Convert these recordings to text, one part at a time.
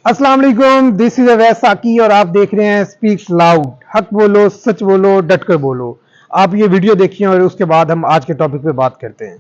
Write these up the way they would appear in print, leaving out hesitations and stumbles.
अस्सलाम वालेकुम, this is Awais साकी और आप देख रहे हैं स्पीक्स लाउड। हक बोलो, सच बोलो, डट कर बोलो। आप ये वीडियो देखिए और उसके बाद हम आज के टॉपिक पे बात करते हैं।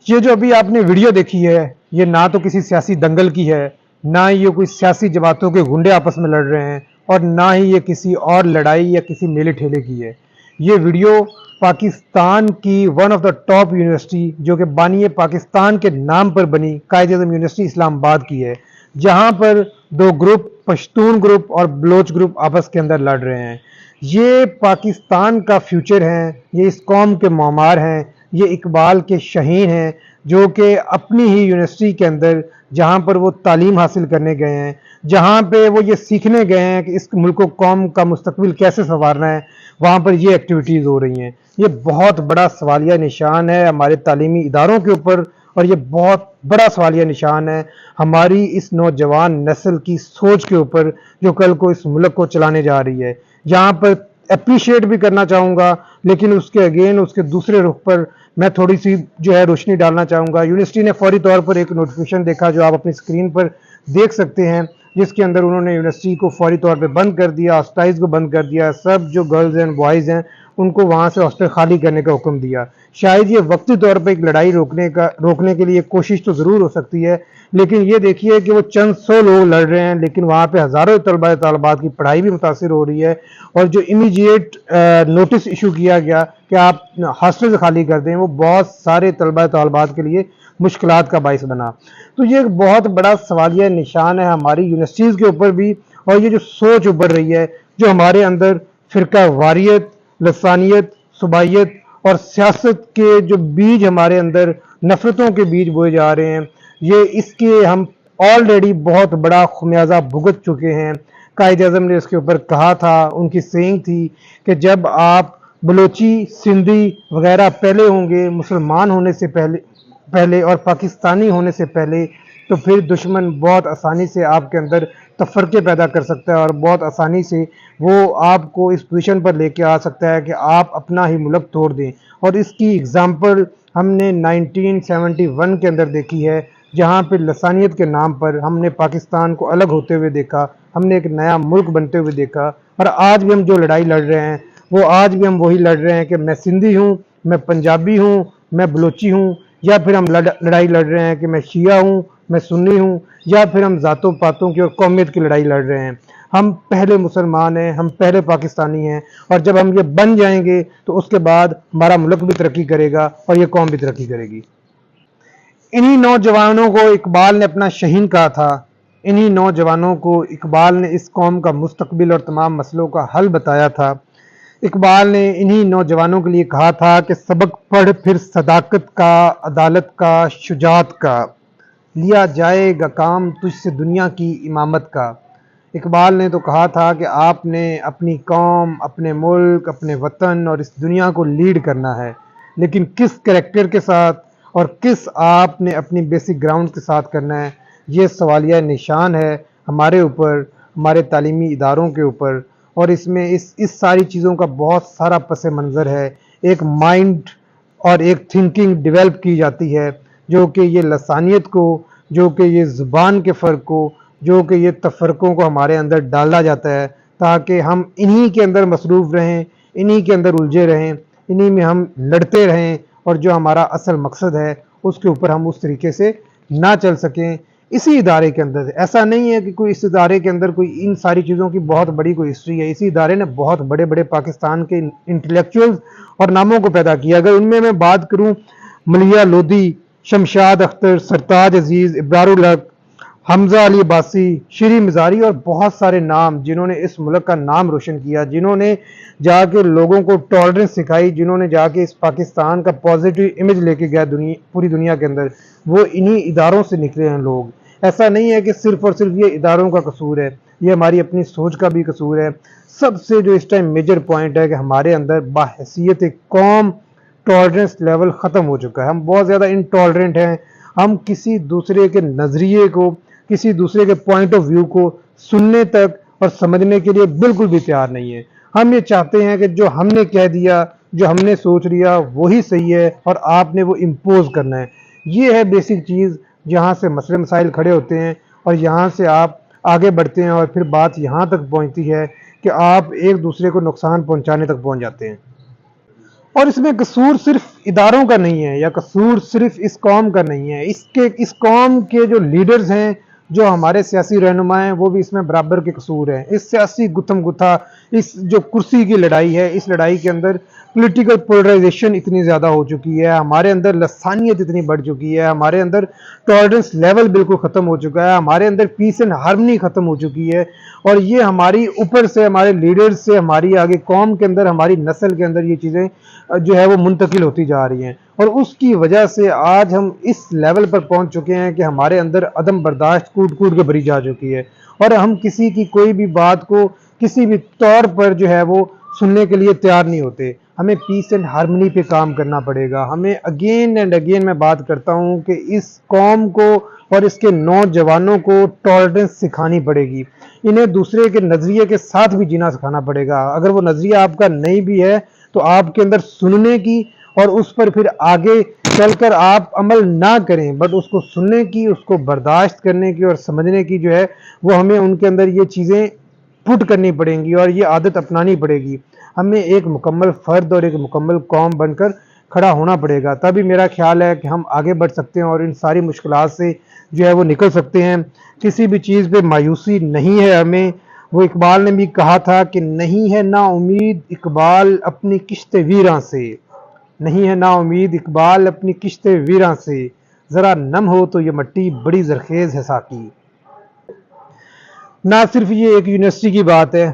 ये जो अभी आपने वीडियो देखी है, ये ना तो किसी सियासी दंगल की है, ना ही ये कोई सियासी जमातों के गुंडे आपस में लड़ रहे हैं, और ना ही ये किसी और लड़ाई या किसी मेले ठेले की है। ये वीडियो पाकिस्तान की one of the top university जो कि बानी पाकिस्तान के नाम पर बनी कायद-ए-आज़म यूनिवर्सिटी इस्लामाबाद की है, जहां पर दो ग्रुप, पश्तून ग्रुप और बलोच ग्रुप आपस के अंदर लड़ रहे हैं। ये पाकिस्तान का फ्यूचर हैं, ये इस कौम के मामार हैं, ये इकबाल के शहीन हैं, जो कि अपनी ही यूनिवर्सिटी के अंदर जहाँ पर वो तालीम हासिल करने गए हैं, जहाँ पे वो ये सीखने गए हैं कि इस मुल्क कौम का मुस्तकबिल कैसे संवारना है, वहाँ पर ये एक्टिविटीज़ हो रही हैं। ये बहुत बड़ा सवालिया निशान है हमारे तालीमी इदारों के ऊपर, और ये बहुत बड़ा सवालिया निशान है हमारी इस नौजवान नस्ल की सोच के ऊपर, जो कल को इस मुल्क को चलाने जा रही है। यहाँ पर अप्रिशिएट भी करना चाहूँगा, लेकिन उसके अगेन उसके दूसरे रुख पर मैं थोड़ी सी जो है रोशनी डालना चाहूँगा। यूनिवर्सिटी ने फौरी तौर पर एक नोटिफिकेशन देखा, जो आप अपनी स्क्रीन पर देख सकते हैं, जिसके अंदर उन्होंने यूनिवर्सिटी को फौरी तौर पे बंद कर दिया, हॉस्टलाइज को बंद कर दिया, सब जो गर्ल्स एंड बॉयज़ हैं उनको वहाँ से हॉस्टल खाली करने का हुक्म दिया। शायद ये वक्ती तौर पर एक लड़ाई रोकने के लिए कोशिश तो ज़रूर हो सकती है, लेकिन ये देखिए कि वो चंद सौ लोग लड़ रहे हैं, लेकिन वहाँ पे हज़ारों तलबा तलबात की पढ़ाई भी मुतासिर हो रही है। और जो इमीडिएट नोटिस इशू किया गया कि आप हॉस्टल खाली कर दें, वो बहुत सारे तलबा तलबात के लिए मुश्किलात का बाइस बना। तो ये एक बहुत बड़ा सवालिया निशान है हमारी यूनिवर्सिटीज़ के ऊपर भी, और ये जो सोच उभर रही है, जो हमारे अंदर फ़िरका वारियत, लसानियत, सुबाइयत और सियासत के जो बीज हमारे अंदर नफ़रतों के बीज बोए जा रहे हैं, ये इसके हम ऑलरेडी बहुत बड़ा खुमियाजा भुगत चुके हैं। कायद-ए-आज़म ने इसके ऊपर कहा था, उनकी सेइंग थी कि जब आप बलोची, सिंधी वगैरह पहले होंगे मुसलमान होने से पहले और पाकिस्तानी होने से पहले, तो फिर दुश्मन बहुत आसानी से आपके अंदर तफरके पैदा कर सकता है और बहुत आसानी से वो आपको इस पोजीशन पर लेके आ सकता है कि आप अपना ही मुल्क तोड़ दें। और इसकी एग्ज़ाम्पल हमने 1971 के अंदर देखी है, जहाँ पे लसानियत के नाम पर हमने पाकिस्तान को अलग होते हुए देखा, हमने एक नया मुल्क बनते हुए देखा। और आज भी हम जो लड़ाई लड़ रहे हैं, वो आज भी हम वही लड़ रहे हैं कि मैं सिंधी हूँ, मैं पंजाबी हूँ, मैं बलोची हूँ, या फिर हम लड़ाई लड़ रहे हैं कि मैं शिया हूँ, मैं सुन्नी हूँ, या फिर हम ज़ातों पातों की और कौमियत की लड़ाई लड़ रहे हैं। हम पहले मुसलमान हैं, हम पहले पाकिस्तानी हैं, और जब हम ये बन जाएंगे तो उसके बाद हमारा मुल्क भी तरक्की करेगा और ये कौम भी तरक्की करेगी। इन्हीं नौजवानों को इकबाल ने अपना शहीन कहा था, इन्हीं नौजवानों को इकबाल ने इस कौम का मुस्तकबिल और तमाम मसलों का हल बताया था। इकबाल ने इन्हीं नौजवानों के लिए कहा था कि सबक पढ़ फिर सदाकत का, अदालत का, शुजात का, लिया जाएगा काम तुझसे दुनिया की इमामत का। इकबाल ने तो कहा था कि आपने अपनी कौम, अपने मुल्क, अपने वतन और इस दुनिया को लीड करना है, लेकिन किस कैरेक्टर के साथ और किस आपने अपनी बेसिक ग्राउंड के साथ करना है, ये सवालिया निशान है हमारे ऊपर, हमारे तालीमी इदारों के ऊपर। और इसमें इस सारी चीज़ों का बहुत सारा पस मंज़र है। एक माइंड और एक थिंकिंग डेवलप की जाती है, जो कि ये लसानियत को, जो कि ये ज़ुबान के फ़र्क को, जो कि ये तफ़रक़ों को हमारे अंदर डाला जाता है, ताकि हम इन्हीं के अंदर मसरूफ़ रहें, इन्हीं के अंदर उलझे रहें, इन्हीं में हम लड़ते रहें, और जो हमारा असल मकसद है उसके ऊपर हम उस तरीके से ना चल सकें। इसी इदारे के अंदर ऐसा नहीं है कि कोई इस इदारे के अंदर कोई इन सारी चीज़ों की बहुत बड़ी कोई हिस्ट्री है। इसी इदारे ने बहुत बड़े बड़े पाकिस्तान के इंटेलेक्चुअल्स और नामों को पैदा किया। अगर उनमें मैं बात करूं, मलिया लोधी, शमशाद अख्तर, सरताज अजीज़, इब्रारुल हक, हमजा अली अब्बासी, श्री मिजारी और बहुत सारे नाम, जिन्होंने इस मुल्क का नाम रोशन किया, जिन्होंने जाके लोगों को टॉलरेंस सिखाई, जिन्होंने जाके इस पाकिस्तान का पॉजिटिव इमेज लेके गया पूरी दुनिया के अंदर, वो इन्हीं इदारों से निकले हैं लोग। ऐसा नहीं है कि सिर्फ और सिर्फ ये इदारों का कसूर है, ये हमारी अपनी सोच का भी कसूर है। सबसे जो इस टाइम मेजर पॉइंट है कि हमारे अंदर बाहैसियत एक कौम टॉलरेंस लेवल ख़त्म हो चुका है। हम बहुत ज़्यादा इंटॉलरेंट हैं। हम किसी दूसरे के नज़रिए को, किसी दूसरे के पॉइंट ऑफ व्यू को सुनने तक और समझने के लिए बिल्कुल भी तैयार नहीं है। हम ये चाहते हैं कि जो हमने कह दिया, जो हमने सोच लिया वही सही है और आपने वो इम्पोज करना है। ये है बेसिक चीज़ जहाँ से मसले मसाइल खड़े होते हैं और यहाँ से आप आगे बढ़ते हैं और फिर बात यहाँ तक पहुँचती है कि आप एक दूसरे को नुकसान पहुँचाने तक पहुँच जाते हैं। और इसमें कसूर सिर्फ इदारों का नहीं है या कसूर सिर्फ इस कौम का नहीं है। इस कौम के जो लीडर्स हैं, जो हमारे सियासी रहनुमा हैं, वो भी इसमें बराबर के कसूर हैं। इस सियासी गुत्थम गुत्था, इस जो कुर्सी की लड़ाई है, इस लड़ाई के अंदर पॉलिटिकल पोलराइजेशन इतनी ज़्यादा हो चुकी है, हमारे अंदर लसानियत इतनी बढ़ चुकी है, हमारे अंदर टॉलरेंस लेवल बिल्कुल ख़त्म हो चुका है, हमारे अंदर पीस एंड हार्मनी ख़त्म हो चुकी है। और ये हमारी ऊपर से, हमारे लीडर्स से, हमारी आगे कौम के अंदर, हमारी नस्ल के अंदर ये चीज़ें जो है वो मुंतकिल होती जा रही हैं। और उसकी वजह से आज हम इस लेवल पर पहुंच चुके हैं कि हमारे अंदर अदम बर्दाश्त कूट कूट के भरी जा चुकी है और हम किसी की कोई भी बात को किसी भी तौर पर जो है वो सुनने के लिए तैयार नहीं होते। हमें पीस एंड हार्मनी पे काम करना पड़ेगा। हमें अगेन एंड अगेन मैं बात करता हूँ कि इस कौम को और इसके नौजवानों को टॉलरेंस सिखानी पड़ेगी। इन्हें दूसरे के नज़रिए के साथ भी जीना सिखाना पड़ेगा। अगर वो नज़रिया आपका नहीं भी है तो आपके अंदर सुनने की और उस पर फिर आगे चलकर आप अमल ना करें, बट उसको सुनने की, उसको बर्दाश्त करने की और समझने की जो है वो हमें उनके अंदर ये चीज़ें पुट करनी पड़ेंगी और ये आदत अपनानी पड़ेगी। हमें एक मुकम्मल फ़र्द और एक मुकम्मल कौम बनकर खड़ा होना पड़ेगा, तभी मेरा ख्याल है कि हम आगे बढ़ सकते हैं और इन सारी मुश्किलात से जो है वो निकल सकते हैं। किसी भी चीज़ पे मायूसी नहीं है हमें। वो इकबाल ने भी कहा था कि नहीं है ना उम्मीद इकबाल अपनी किश्ते वीरां से, नहीं है ना उम्मीद इकबाल अपनी किश्ते वीरां से, ज़रा नम हो तो ये मट्टी बड़ी ज़रखेज़ है साकी। ना सिर्फ ये एक यूनिवर्सिटी की बात है,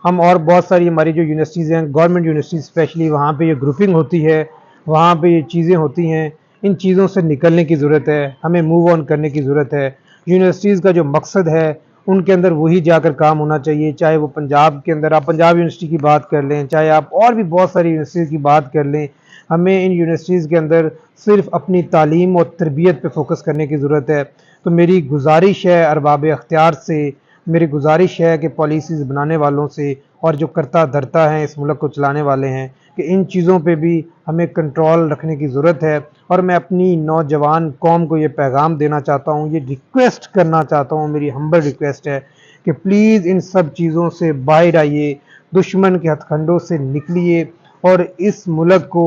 हम और बहुत सारी हमारी जो यूनिवर्सिटीज़ हैं, गवर्नमेंट यूनिवर्सिटीज़ स्पेशली, वहाँ पे ये ग्रुपिंग होती है, वहाँ पे ये चीज़ें होती हैं। इन चीज़ों से निकलने की ज़रूरत है, हमें मूव ऑन करने की ज़रूरत है। यूनिवर्सिटीज़ का जो मकसद है उनके अंदर वही जाकर काम होना चाहिए, चाहे वो पंजाब के अंदर आप पंजाब यूनिवर्सिटी की बात कर लें, चाहे आप और भी बहुत सारी यूनिवर्सिटीज़ की बात कर लें। हमें इन यूनिवर्सिटीज़ के अंदर सिर्फ अपनी तालीम और तरबियत पे फोकस करने की ज़रूरत है। तो मेरी गुजारिश है अरबाब अख्तियार से, मेरी गुजारिश है कि पॉलिसीज़ बनाने वालों से और जो करता धरता है इस मुल्क को चलाने वाले हैं कि इन चीज़ों पे भी हमें कंट्रोल रखने की ज़रूरत है। और मैं अपनी नौजवान कौम को ये पैगाम देना चाहता हूँ, ये रिक्वेस्ट करना चाहता हूँ, मेरी हम्बल रिक्वेस्ट है कि प्लीज़ इन सब चीज़ों से बाहर आइए, दुश्मन के हथकंडों से निकलिए और इस मुल्क को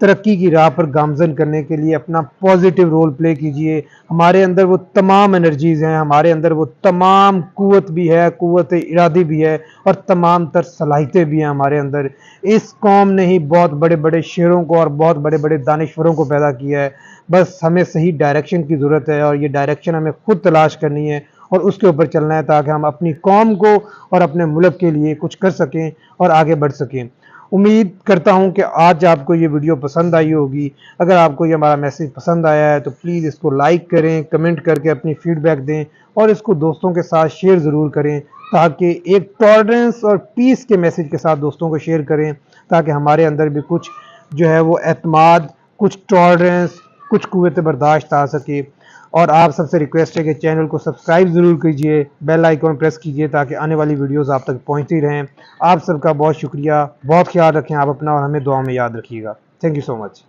तरक्की की राह पर गामजन करने के लिए अपना पॉजिटिव रोल प्ले कीजिए। हमारे अंदर वो तमाम एनर्जीज़ हैं, हमारे अंदर वो तमाम क़ुव्वत भी है, क़ुव्वत इरादी भी है और तमाम तर सलाहियतें भी हैं हमारे अंदर। इस कौम ने ही बहुत बड़े बड़े शेरों को और बहुत बड़े बड़े दानिश्वरों को पैदा किया है। बस हमें सही डायरेक्शन की ज़रूरत है और ये डायरेक्शन हमें खुद तलाश करनी है और उसके ऊपर चलना है ताकि हम अपनी कौम को और अपने मुल्क के लिए कुछ कर सकें और आगे बढ़ सकें। उम्मीद करता हूं कि आज आपको ये वीडियो पसंद आई होगी। अगर आपको ये हमारा मैसेज पसंद आया है तो प्लीज़ इसको लाइक करें, कमेंट करके अपनी फीडबैक दें और इसको दोस्तों के साथ शेयर ज़रूर करें ताकि एक टॉलरेंस और पीस के मैसेज के साथ दोस्तों को शेयर करें ताकि हमारे अंदर भी कुछ जो है वो एतमाद, कुछ टॉलरेंस, कुछ क़ुव्वत बर्दाश्त आ सके। और आप सबसे रिक्वेस्ट है कि चैनल को सब्सक्राइब ज़रूर कीजिए, बेल आइकॉन प्रेस कीजिए ताकि आने वाली वीडियोस आप तक पहुंचती रहें। आप सबका बहुत शुक्रिया, बहुत ख्याल रखें आप अपना और हमें दुआ में याद रखिएगा। Thank you so much.